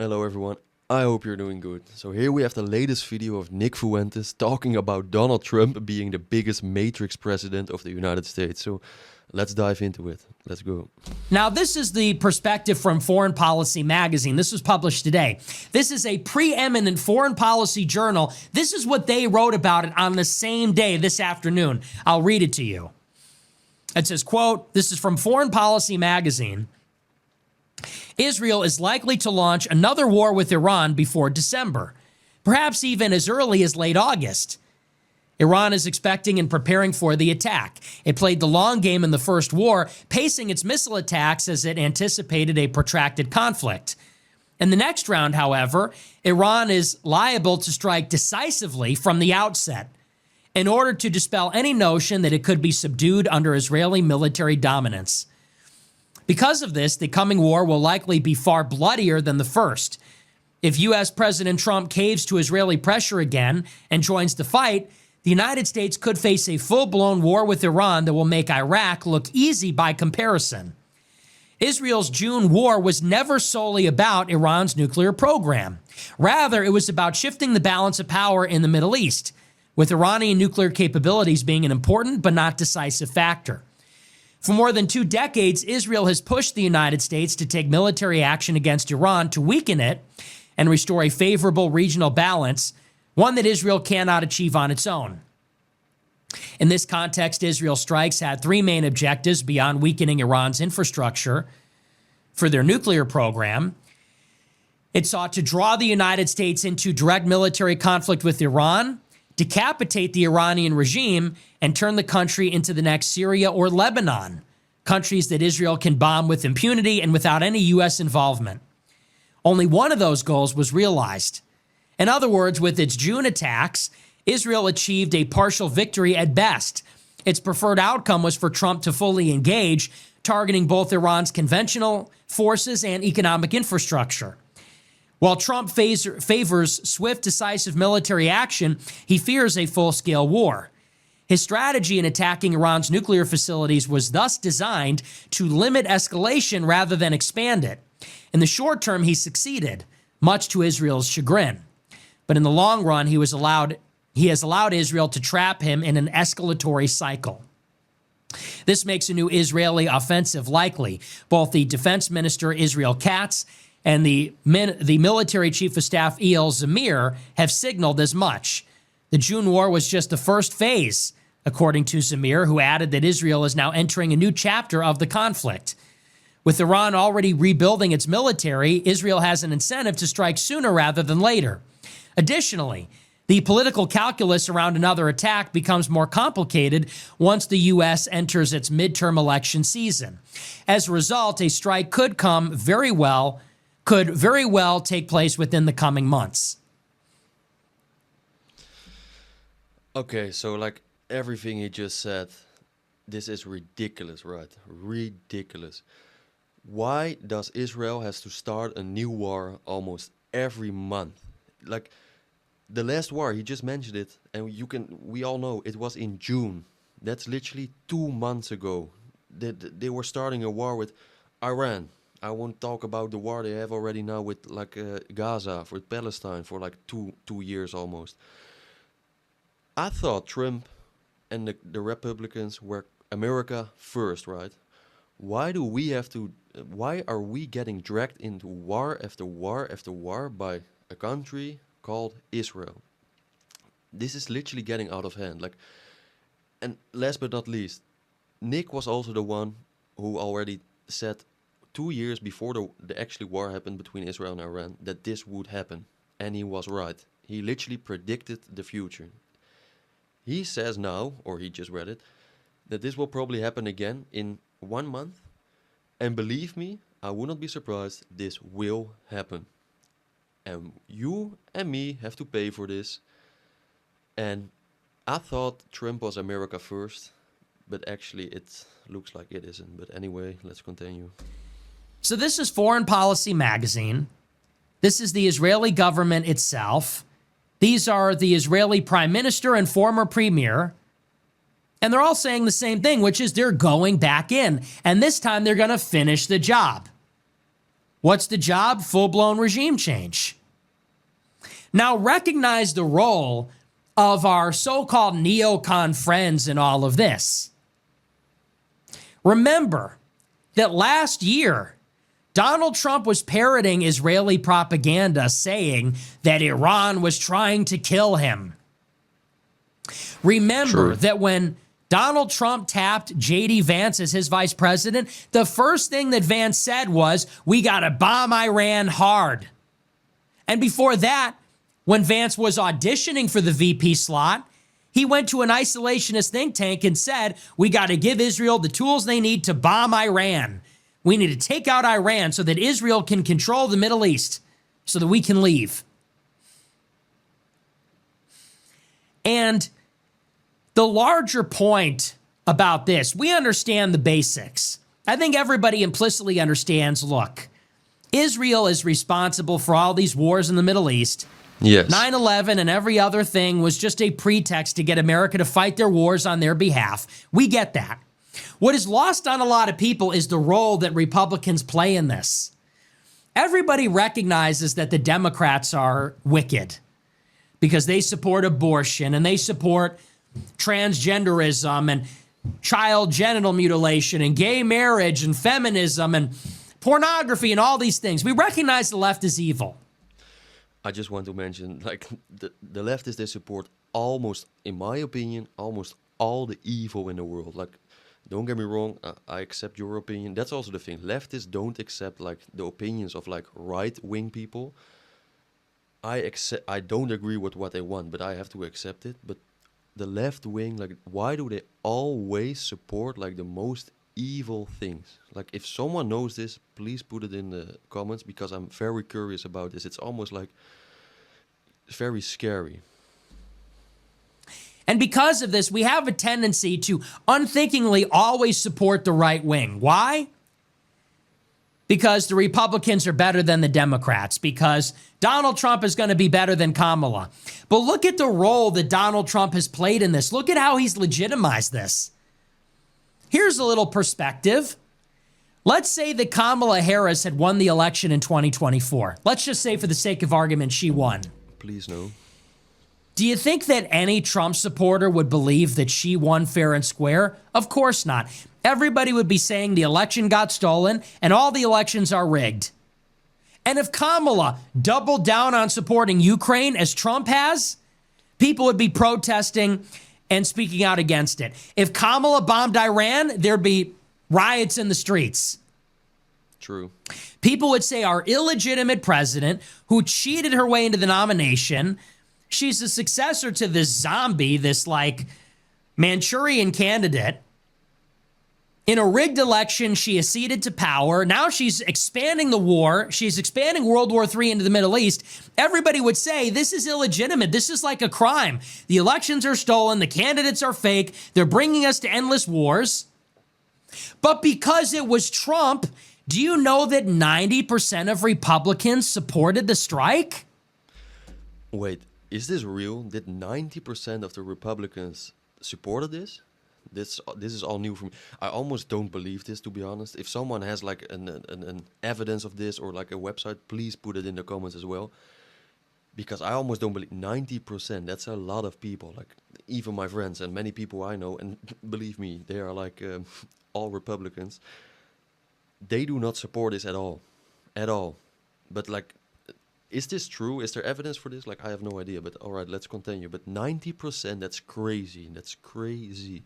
Hello everyone, I hope you're doing good. So here we have the latest video of Nick Fuentes talking about Donald Trump being the biggest matrix president of the United States. So let's dive into it. Let's go. Now, this is the perspective from Foreign Policy magazine. This was published today. This is a preeminent foreign policy journal. This is what they wrote about it on the same day this afternoon. I'll read it to you. It says, quote, this is from Foreign Policy magazine. Israel is likely to launch another war with Iran before December, perhaps even as early as late August. Iran is expecting and preparing for the attack. It played the long game in the first war, pacing its missile attacks as it anticipated a protracted conflict. In the next round, however, Iran is liable to strike decisively from the outset in order to dispel any notion that it could be subdued under Israeli military dominance. Because of this, the coming war will likely be far bloodier than the first. If U.S. President Trump caves to Israeli pressure again and joins the fight, the United States could face a full-blown war with Iran that will make Iraq look easy by comparison. Israel's June war was never solely about Iran's nuclear program. Rather, it was about shifting the balance of power in the Middle East, with Iranian nuclear capabilities being an important but not decisive factor. For more than 2 decades, Israel has pushed the United States to take military action against Iran to weaken it and restore a favorable regional balance, one that Israel cannot achieve on its own. In this context, Israel's strikes had 3 main objectives beyond weakening Iran's infrastructure for their nuclear program. It sought to draw the United States into direct military conflict with Iran, decapitate the Iranian regime, and turn the country into the next Syria or Lebanon, countries that Israel can bomb with impunity and without any U.S. involvement. Only one of those goals was realized. In other words, with its June attacks, Israel achieved a partial victory at best. Its preferred outcome was for Trump to fully engage, targeting both Iran's conventional forces and economic infrastructure. While Trump favors swift, decisive military action, he fears a full-scale war. His strategy in attacking Iran's nuclear facilities was thus designed to limit escalation rather than expand it. In the short term, he succeeded, much to Israel's chagrin. But in the long run, he has allowed Israel to trap him in an escalatory cycle. This makes a new Israeli offensive likely. Both the defense minister, Israel Katz, and the military chief of staff, Eyal Zamir, have signaled as much. The June war was just the first phase, according to Zamir, who added that Israel is now entering a new chapter of the conflict. With Iran already rebuilding its military, Israel has an incentive to strike sooner rather than later. Additionally, the political calculus around another attack becomes more complicated once the U.S. enters its midterm election season. As a result, a strike could very well take place within the coming months. Okay, so like everything he just said, this is ridiculous, right? Ridiculous. Why does Israel has to start a new war almost every month? Like the last war, he just mentioned it, and we all know it was in June. That's literally 2 months ago. They were starting a war with Iran. I won't talk about the war they have already now with Gaza, with Palestine for like two years almost. I thought Trump and the Republicans were America first, right? Why are we getting dragged into war after war after war by a country called Israel? This is literally getting out of hand. And last but not least, Nick was also the one who already said 2 years before the actual war happened between Israel and Iran that this would happen. And he was right. He literally predicted the future. He says now, or he just read it, that this will probably happen again in 1 month. And believe me, I would not be surprised, this will happen. And you and me have to pay for this. And I thought Trump was America first, but actually it looks like it isn't. But anyway, let's continue. So this is Foreign Policy magazine. This is the Israeli government itself. These are the Israeli prime minister and former premier. And they're all saying the same thing, which is they're going back in. And this time they're going to finish the job. What's the job? Full-blown regime change. Now, recognize the role of our so-called neocon friends in all of this. Remember that last year, Donald Trump was parroting Israeli propaganda saying that Iran was trying to kill him. Remember that when Donald Trump tapped J.D. Vance as his vice president, the first thing that Vance said was, we got to bomb Iran hard. And before that, when Vance was auditioning for the VP slot, he went to an isolationist think tank and said, we got to give Israel the tools they need to bomb Iran. We need to take out Iran so that Israel can control the Middle East so that we can leave. And the larger point about this, we understand the basics. I think everybody implicitly understands, look, Israel is responsible for all these wars in the Middle East. Yes. 9/11 and every other thing was just a pretext to get America to fight their wars on their behalf. We get that. What is lost on a lot of people is the role that Republicans play in this. Everybody recognizes that the Democrats are wicked because they support abortion and they support transgenderism and child genital mutilation and gay marriage and feminism and pornography and all these things. We recognize the left is evil. I just want to mention, like, the leftists, they support almost, in my opinion, almost all the evil in the world. Like, don't get me wrong, I accept your opinion. That's also the thing. Leftists don't accept, like, the opinions of, like, right-wing people. I don't agree with what they want, but I have to accept it. But the left wing, like, why do they always support, like, the most evil things? Like, if someone knows this, please put it in the comments, because I'm very curious about this. It's almost like very scary. And because of this, we have a tendency to unthinkingly always support the right wing. Why? Because the Republicans are better than the Democrats, because Donald Trump is going to be better than Kamala. But look at the role that Donald Trump has played in this. Look at how he's legitimized this. Here's a little perspective. Let's say that Kamala Harris had won the election in 2024. Let's just say, for the sake of argument, she won. Please no. Do you think that any Trump supporter would believe that she won fair and square? Of course not. Everybody would be saying the election got stolen and all the elections are rigged. And if Kamala doubled down on supporting Ukraine as Trump has, people would be protesting and speaking out against it. If Kamala bombed Iran, there'd be riots in the streets. True. People would say our illegitimate president, who cheated her way into the nomination, she's the successor to this zombie, this like Manchurian candidate. In a rigged election, she acceded to power. Now she's expanding the war. She's expanding World War III into the Middle East. Everybody would say this is illegitimate. This is like a crime. The elections are stolen. The candidates are fake. They're bringing us to endless wars. But because it was Trump, do you know that 90% of Republicans supported the strike? Wait, is this real? Did 90% of the Republicans supported this? This is all new for me. I almost don't believe this, to be honest. If someone has like an evidence of this, or like a website, please put it in the comments as well. Because I almost don't believe 90%. That's a lot of people. Like, even my friends and many people I know, and believe me, they are like all Republicans. They do not support this at all. At all. But like, is this true? Is there evidence for this? Like, I have no idea. But all right, let's continue. But 90%, that's crazy. That's crazy.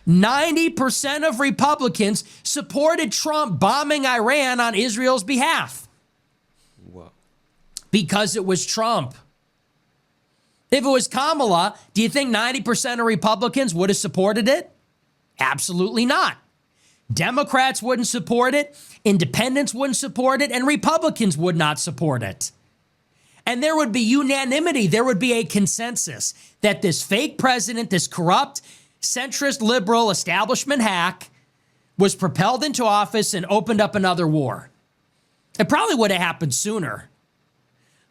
90% of Republicans supported Trump bombing Iran on Israel's behalf. Wow. Because it was Trump. If it was Kamala, do you think 90% of Republicans would have supported it? Absolutely not. Democrats wouldn't support it, independents wouldn't support it, and Republicans would not support it. And there would be unanimity, there would be a consensus that this fake president, this corrupt, centrist, liberal establishment hack was propelled into office and opened up another war. It probably would have happened sooner.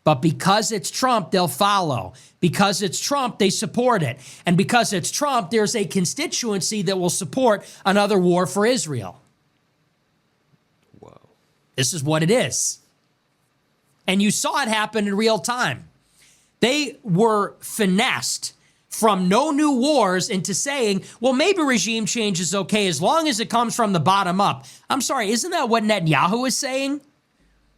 But because it's Trump, they'll follow. Because it's Trump, they support it. And because it's Trump, there's a constituency that will support another war for Israel. Wow. This is what it is. And you saw it happen in real time. They were finessed from no new wars into saying, well, maybe regime change is okay as long as it comes from the bottom up. I'm sorry, isn't that what Netanyahu is saying?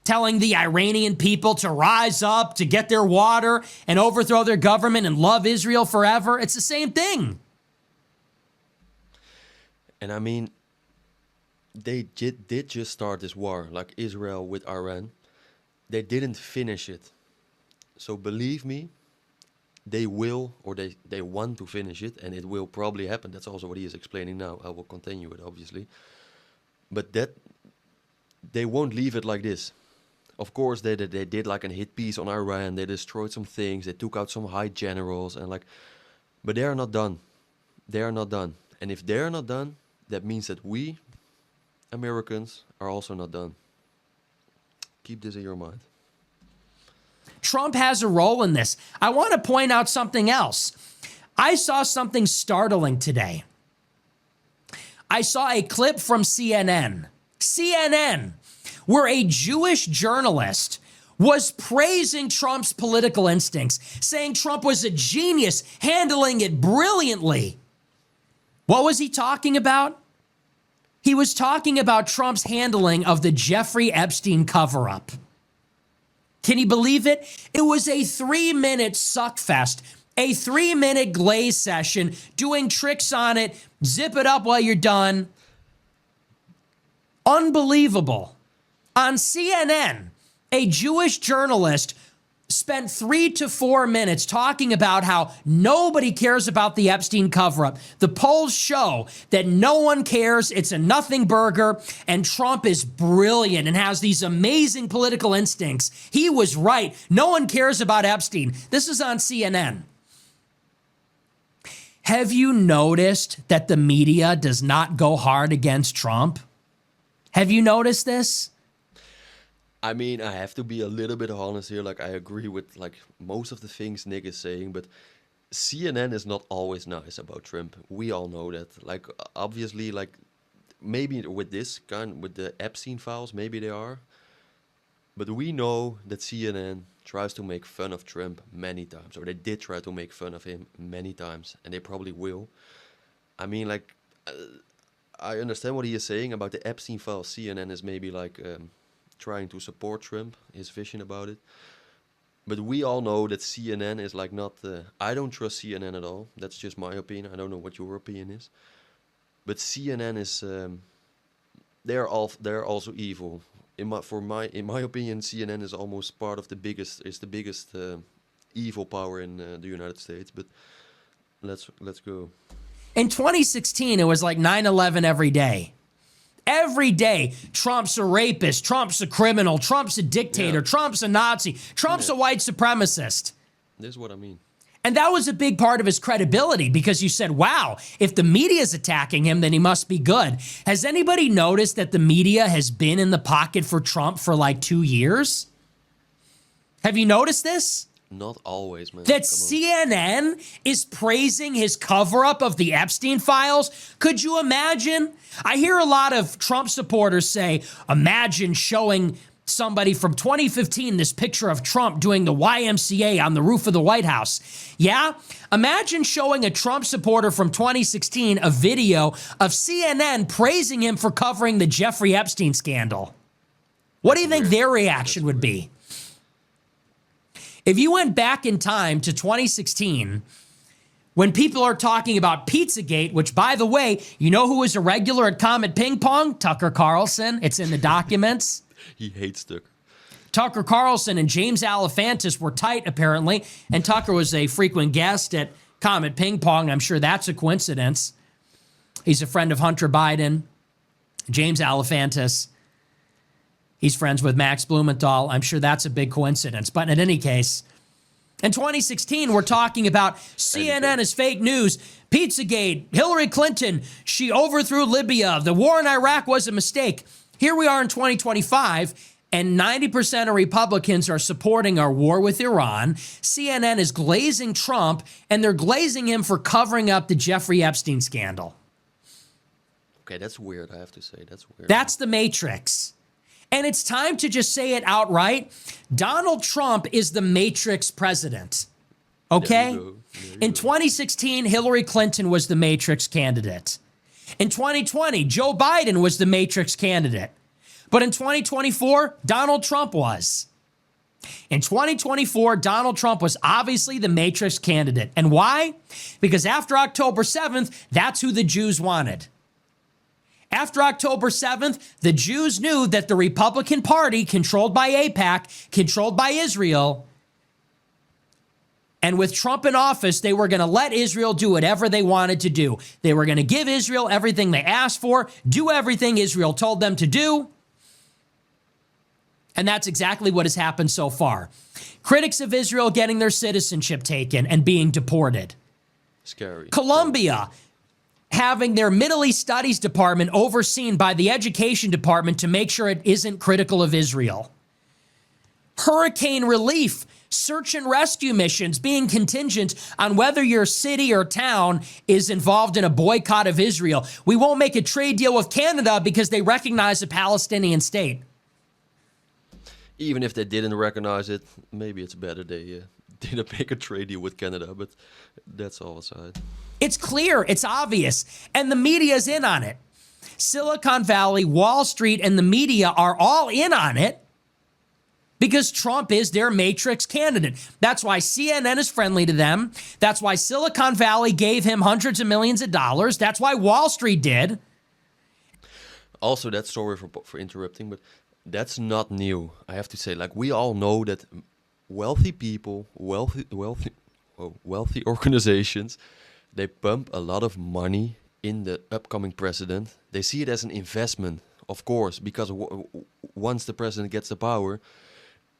Telling the Iranian people to rise up, to get their water and overthrow their government and love Israel forever. It's the same thing. And I mean, they did just start this war, like Israel with Iran. They didn't finish it. So believe me, they will, or they want to finish it, and it will probably happen. That's also what he is explaining now. I will continue it, obviously. But that they won't leave it like this. Of course, they did like a hit piece on Iran. They destroyed some things. They took out some high generals and like, but they are not done. They are not done. And if they are not done, that means that we, Americans, are also not done. Keep this in your mind. Trump has a role in this. I want to point out something else. I saw something startling today. I saw a clip from CNN, where a Jewish journalist was praising Trump's political instincts, saying Trump was a genius, handling it brilliantly. What was he talking about? He was talking about Trump's handling of the Jeffrey Epstein cover-up. Can you believe it? It was a 3-minute suckfest, a 3-minute glaze session, doing tricks on it, zip it up while you're done. Unbelievable. On CNN, a Jewish journalist spent 3 to 4 minutes talking about how nobody cares about the Epstein cover-up. The polls show that no one cares. It's a nothing burger, and Trump is brilliant and has these amazing political instincts. He was right. No one cares about Epstein. This is on CNN. Have you noticed that the media does not go hard against Trump? Have you noticed this? I mean, I have to be a little bit honest here. Like, I agree with like most of the things Nick is saying, but CNN is not always nice about Trump. We all know that. Like, obviously, like maybe with this kind, with the Epstein files, maybe they are. But we know that CNN tries to make fun of Trump many times, or they did try to make fun of him many times, and they probably will. I mean, like, I understand what he is saying about the Epstein files. CNN is maybe like trying to support Trump, his vision about it. But we all know that CNN is like not... I don't trust CNN at all. That's just my opinion. I don't know what your opinion is. But CNN is... they're also evil. In my opinion, CNN is almost part of the biggest evil power in the United States. But let's go. In 2016, it was like 9/11 every day. Every day, Trump's a rapist, Trump's a criminal, Trump's a dictator, Trump's a Nazi, Trump's a white supremacist. This is what I mean. And that was a big part of his credibility because you said, wow, if the media is attacking him, then he must be good. Has anybody noticed that the media has been in the pocket for Trump for like 2 years? Have you noticed this? Not always, man. That CNN is praising his cover-up of the Epstein files? Could you imagine? I hear a lot of Trump supporters say, imagine showing somebody from 2015 this picture of Trump doing the YMCA on the roof of the White House. Yeah? Imagine showing a Trump supporter from 2016 a video of CNN praising him for covering the Jeffrey Epstein scandal. What do you think their reaction would be? If you went back in time to 2016, when people are talking about Pizzagate, which, by the way, you know who was a regular at Comet Ping Pong? Tucker Carlson. It's in the documents. He hates Tucker. Tucker Carlson and James Alefantis were tight, apparently, and Tucker was a frequent guest at Comet Ping Pong. I'm sure that's a coincidence. He's a friend of Hunter Biden. James Alefantis. He's friends with Max Blumenthal. I'm sure that's a big coincidence. But in any case, in 2016, we're talking about CNN is fake news, Pizzagate, Hillary Clinton, she overthrew Libya, the war in Iraq was a mistake. Here we are in 2025, and 90% of Republicans are supporting our war with Iran. CNN is glazing Trump, and they're glazing him for covering up the Jeffrey Epstein scandal. Okay, that's weird, I have to say. That's weird. That's the Matrix. And it's time to just say it outright. Donald Trump is the Matrix president. Okay? There you go. In 2016, Hillary Clinton was the Matrix candidate. In 2020, Joe Biden was the Matrix candidate. But in 2024, Donald Trump was. In 2024, Donald Trump was obviously the Matrix candidate. And why? Because after October 7th, that's who the Jews wanted. After October 7th, the Jews knew that the Republican Party, controlled by AIPAC, controlled by Israel, and with Trump in office, they were going to let Israel do whatever they wanted to do. They were going to give Israel everything they asked for, do everything Israel told them to do. And that's exactly what has happened so far. Critics of Israel getting their citizenship taken and being deported. Scary. Colombia having their Middle East Studies Department overseen by the Education Department to make sure it isn't critical of Israel. Hurricane relief, search and rescue missions being contingent on whether your city or town is involved in a boycott of Israel. We won't make a trade deal with Canada because they recognize a Palestinian state. Even if they didn't recognize it, maybe it's better they didn't make a trade deal with Canada, but that's all aside. It's clear, it's obvious, and the media's in on it. Silicon Valley, Wall Street, and the media are all in on it because Trump is their Matrix candidate. That's why CNN is friendly to them. That's why Silicon Valley gave him hundreds of millions of dollars. That's why Wall Street did. Also, that story for interrupting, but that's not new. I have to say, like, we all know that wealthy people, wealthy organizations, they pump a lot of money in the upcoming president. They see it as an investment, of course, because once the president gets the power,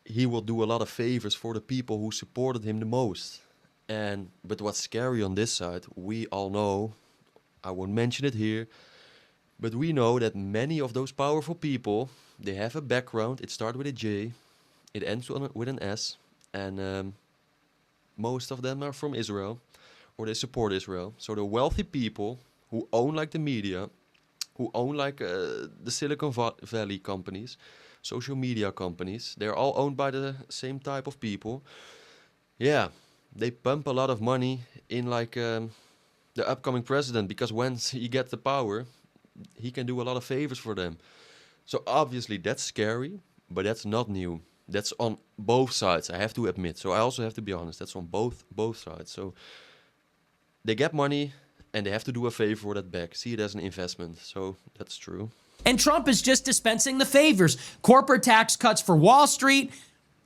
he will do a lot of favors for the people who supported him the most. But what's scary on this side, we all know, I won't mention it here, but we know that many of those powerful people, they have a background. It starts with a J, it ends with an S, and most of them are from Israel, or they support Israel. So the wealthy people who own like the media, who own like the Silicon Valley companies, social media companies, they're all owned by the same type of people. Yeah, they pump a lot of money in like the upcoming president, because once he gets the power, he can do a lot of favors for them. So obviously that's scary, but that's not new. That's on both sides, I have to admit. So I also have to be honest, that's on both sides. So they get money and they have to do a favor for that back. See it as an investment. So that's true. And Trump is just dispensing the favors. Corporate tax cuts for Wall Street,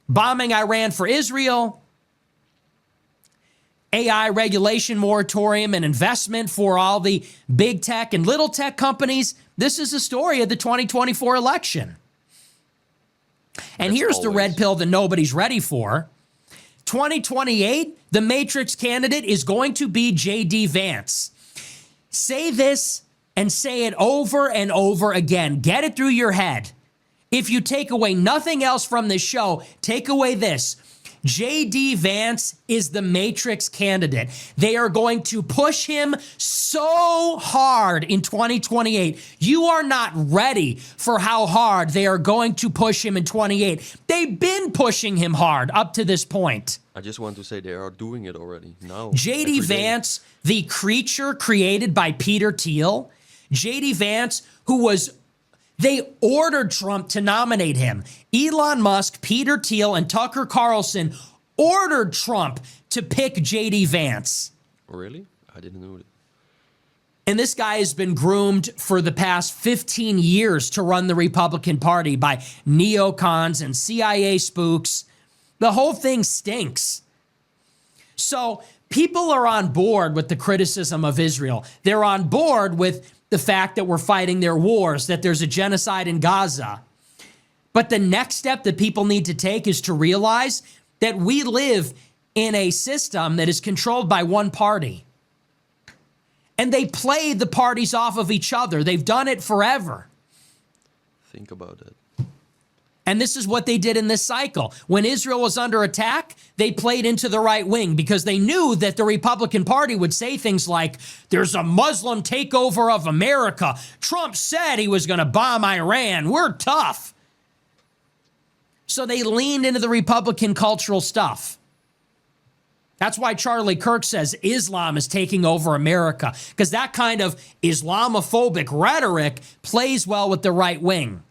bombing Iran for Israel, AI regulation moratorium and investment for all the big tech and little tech companies. This is the story of the 2024 election. And here's the red pill that nobody's ready for. 2028, the Matrix candidate is going to be J.D. Vance. Say this and say it over and over again. Get it through your head. If you take away nothing else from this show, take away this. J.D. Vance is the Matrix candidate. They are going to push him so hard in 2028. You are not ready for how hard they are going to push him in 28. They've been pushing him hard up to this point. I just want to say they are doing it already now. J.D. Vance, the creature created by Peter Thiel. J.D. Vance, they ordered Trump to nominate him. Elon Musk, Peter Thiel, and Tucker Carlson ordered Trump to pick J.D. Vance. Really? I didn't know that. And this guy has been groomed for the past 15 years to run the Republican Party by neocons and CIA spooks. The whole thing stinks. So people are on board with the criticism of Israel. They're on board with the fact that we're fighting their wars, that there's a genocide in Gaza. But the next step that people need to take is to realize that we live in a system that is controlled by one party. And they play the parties off of each other. They've done it forever. Think about it. And this is what they did in this cycle. When Israel was under attack, they played into the right wing because they knew that the Republican Party would say things like, there's a Muslim takeover of America. Trump said he was going to bomb Iran. We're tough. So they leaned into the Republican cultural stuff. That's why Charlie Kirk says Islam is taking over America, because that kind of Islamophobic rhetoric plays well with the right wing.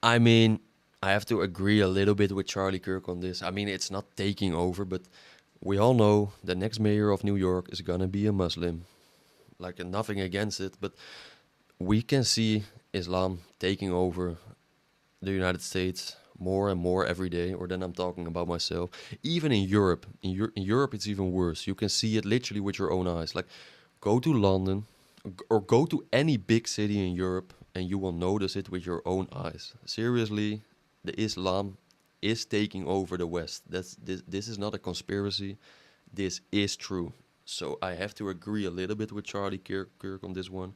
I mean, I have to agree a little bit with Charlie Kirk on this. I mean, it's not taking over, but we all know the next mayor of New York is gonna be a Muslim. Like, nothing against it, but we can see Islam taking over the United States more and more every day, or then I'm talking about myself. Even in Europe, in Europe it's even worse. You can see it literally with your own eyes. Like, go to London or go to any big city in Europe and you will notice it with your own eyes. Seriously, the Islam is taking over the West. This is not a conspiracy. This is true. So I have to agree a little bit with Charlie Kirk on this one.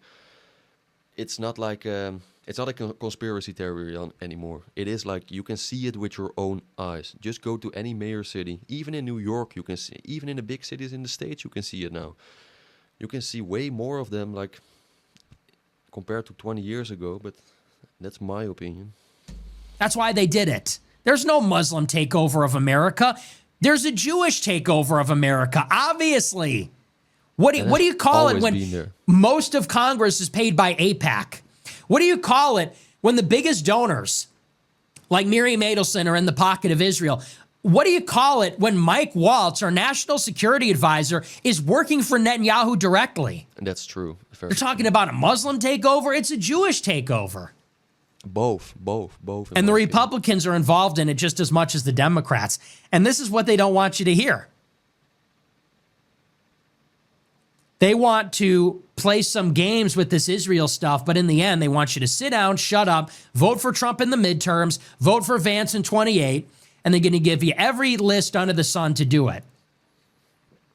It's not like it's not a conspiracy theory anymore. It is like you can see it with your own eyes. Just go to any major city, even in New York, you can see. Even in the big cities in the States, you can see it now. You can see way more of them, like compared to 20 years ago. But that's my opinion. That's why they did it. There's no Muslim takeover of America. There's a Jewish takeover of America, obviously. What do you call it when most of Congress is paid by AIPAC? What do you call it when the biggest donors, like Miriam Adelson, are in the pocket of Israel? What do you call it when Mike Waltz, our national security advisor, is working for Netanyahu directly? And that's true. You're talking about a Muslim takeover? It's a Jewish takeover. Both. And the Republicans are involved in it just as much as the Democrats. And this is what they don't want you to hear. They want to play some games with this Israel stuff, but in the end, they want you to sit down, shut up, vote for Trump in the midterms, vote for Vance in 28, and they're going to give you every list under the sun to do it.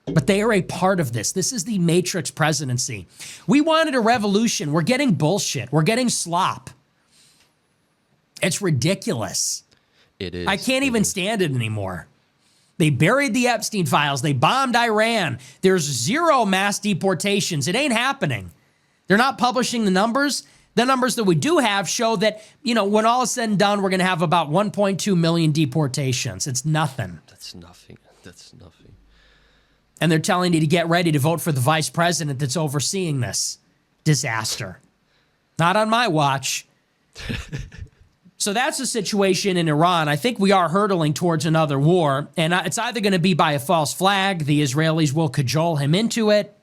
But they are a part of this. This is the Matrix presidency. We wanted a revolution. We're getting bullshit. We're getting slop. It's ridiculous. It is. I can't even stand it anymore. They buried the Epstein files. They bombed Iran. There's zero mass deportations. It ain't happening. They're not publishing the numbers. The numbers that we do have show that, when all is said and done, we're going to have about 1.2 million deportations. It's nothing. That's nothing. And they're telling you to get ready to vote for the vice president that's overseeing this disaster. Not on my watch. So that's the situation in Iran. I think we are hurtling towards another war, and it's either going to be by a false flag. The Israelis will cajole him into it.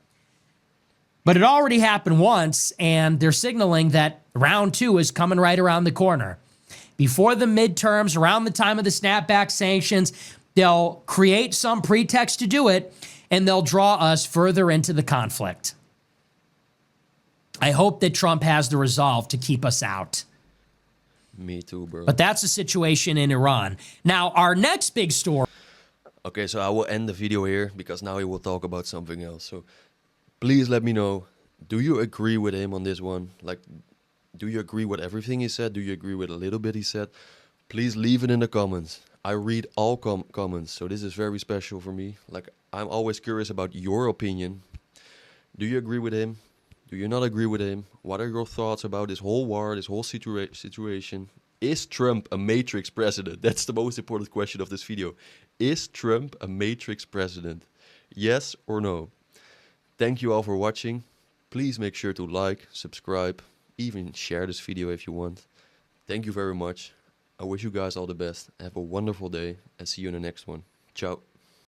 But it already happened once, and they're signaling that round 2 is coming right around the corner. Before the midterms, around the time of the snapback sanctions, they'll create some pretext to do it, and they'll draw us further into the conflict. I hope that Trump has the resolve to keep us out. Me too, bro. But that's the situation in Iran. Now, our next big story. Okay, so I will end the video here because now we will talk about something else. So please let me know, do you agree with him on this one? Like, do you agree with everything he said? Do you agree with a little bit he said? Please leave it in the comments. I read all comments, so this is very special for me. Like, I'm always curious about your opinion. Do you agree with him? Do you not agree with him? What are your thoughts about this whole war, this whole situation? Is Trump a Matrix president? That's the most important question of this video. Is Trump a Matrix president? Yes or no? Thank you all for watching. Please make sure to like, subscribe, even share this video if you want. Thank you very much. I wish you guys all the best. Have a wonderful day and see you in the next one. Ciao.